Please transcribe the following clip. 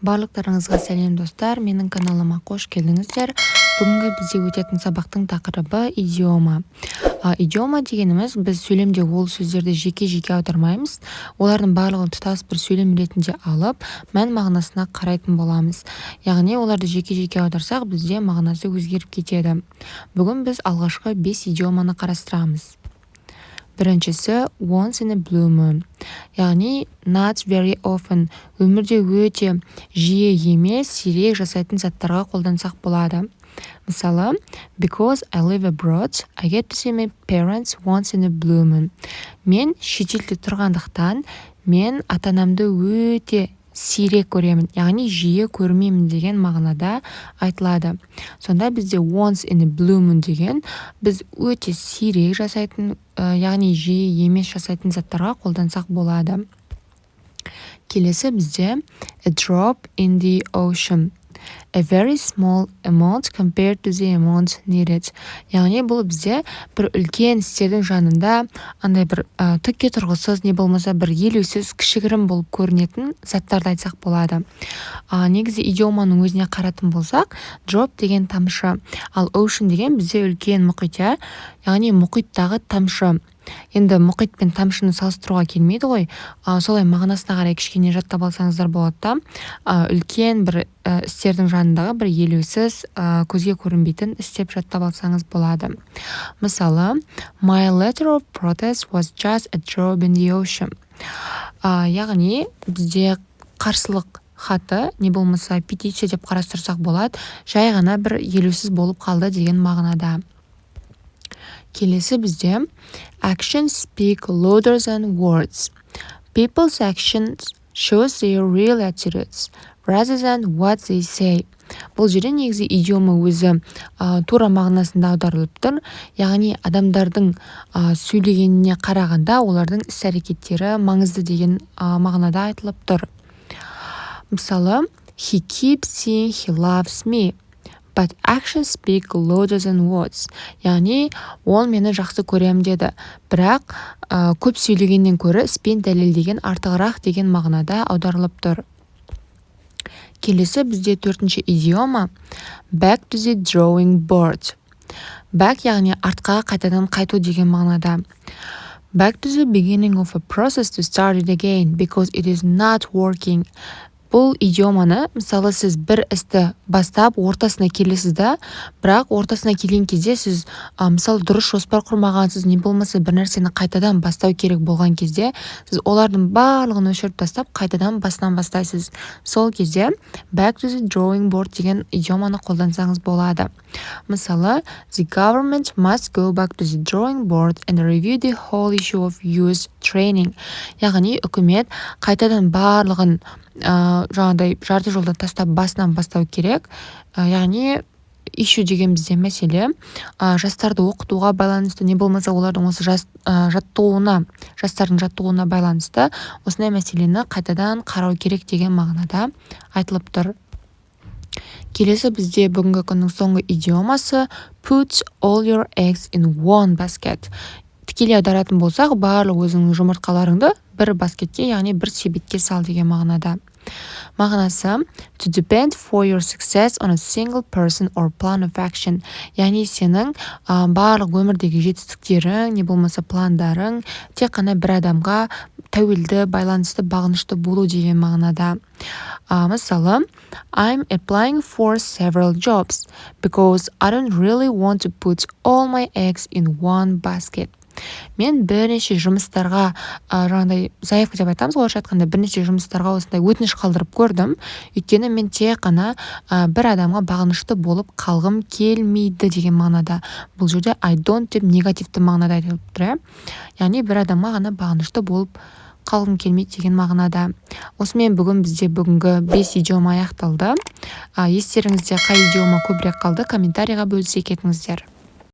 Барлықтарыңызға сәлем достар, менің каналыма қош келдіңіздер. Бүгінгі бізде өтетін сабақтың тақырыбы идиома. Идиома дегеніміз біз сөйлемде ол сөздерді жеке-жеке аудармаймыз. Олардың барлығын тұтас бір сөйлем ретінде алып, мән мағынасына қарайтын боламыз. Яғни оларды жеке-жеке аударсақ, бізде мағынасы өзгеріп кетеді. Бүгін біз алғашқы 5 идиоманы қарастырамыз. Біріншісі once in a blue moon, яғни not very often, өмірде өте жиі емес, сирек жасайтын заттарға қолдансақ болады. Мысалы, because I live abroad, I get to see my parents once in a blue moon. Мен шетелде тұрғандықтан, мен ата-анамды өте сирек көремін, яғни жиі көрмеймін деген мағынада айтылады. Сонда бізде once in a blue moon деген біз өте сирек жасайтын, яғни жиі емес жасайтын заттарға қолдансақ болады. Келесі бізде a drop in the ocean, a very small amount compared to the amount needed. Яғни бұл бізде бір үлкен істердің жанында андай бір түкке тұрғысыз, не болмаса бір елеусіз, кішігірім болып көрінетін заттарды айтсақ болады. Негізі идиоманың өзіне қаратын болсақ, drop деген тамшы, ал ocean деген бізде үлкен мұхит, яғни мұхиттағы тамшы. Енді мұхит пен тамшыны салыстыруға келмейді ғой, солай мағынасына қарай кішкене жаттап алсаңыздар болады да. Үлкен бір істердің жанындағы бір елеусіз, көзге көрінбейтін істеп жаттап алсаңыз болады. Мысалы, my letter of protest was just a drop in the ocean. Яғни бізде қарсылық хаты, не болмаса петиция деп қарастырсақ болады, жай ғана бір елеусіз болып қалды деген мағынада. Келесі бізде actions speak louder than words. People's actions shows their real attitudes rather than what they say. Бұл жерде негізі идиома өзі тура мағынасында аударылып тұр. Яғни адамдардың сөйлегеніне қарағанда олардың іс-әрекеттері маңызды деген мағынада айтылып тұр. Мысалы, he keeps saying he loves me, but actions speak louder than words. Яғни, ол мені жақсы көрем деді, бірақ көп сөйлегеннен көрі іспен дәлелдеген артығырақ деген мағынада аударылып тұр. Келесі бізде 4-ші идиома back to the drawing board. Back яғни артқа қайтадан қайту деген мағынада. Back to the beginning of a process to start it again because it is not working. Бұл идиоманы, мысалы, сіз бір істі бастап, ортасына келесіз да, бірақ ортасына келген кезде сіз, мысалы, дұрыс жоспар құрмағансыз, не болмаса бір нәрсені қайтадан бастау керек болған кезде, сіз олардың барлығын өшіріп тастап, қайтадан басынан бастайсыз. Сол кезде back to the drawing board деген идиоманы қолдансаңыз болады. Мысалы, the government must go back to the drawing board and review the whole issue of youth training. Яғни, үкімет қайтадан барлығын жаңағыдай жарты жолдан тастап басынан бастау керек. Яғни issue деген бізде мәселе жастарды оқытуға байланысты, не болмаса олардың осы жастардың жаттығуына байланысты осындай мәселені қайтадан қарау керек деген мағынада айтылып тұр. Келесі бізде бүгінгі күннің соңғы идиомасы put all your eggs in one basket. Тікелей аударатын болсақ, барлық өзіңнің жұмыртқаларыңды бір баскетке, яғни бір себетке сал деген мағынада. Мағынасы to depend for your success on a single person or plan of action. Яғни сенің барлық өмірдегі жетістіктерің, не болмаса пландарың тек қана бір адамға тәуелді, байланысты, бағынышты болу деген мағынада. Мысалы, I'm applying for several jobs because I don't really want to put all my eggs in one basket. Мен бірнеше жұмыстарға, жаңағыдай заявка деп айтамыз, оларша айтқанда бірнеше жұмыстарға осындай өтініш қалдырып көрдім. Өйткені мен тек қана бір адамға бағынышты болып қалғым келмейді деген мағынада. Бұл жерде I don't деп негативті мағынада айтылып тұр. Яғни бір адамға ғана бағынышты болып қалғым келмейді деген мағынада. Осымен бүгін бізде бүгінгі 5 идиома аяқталды. Естеріңізде қай идиома көбірек қалды, комментарийға бөлісе кетіңіздер.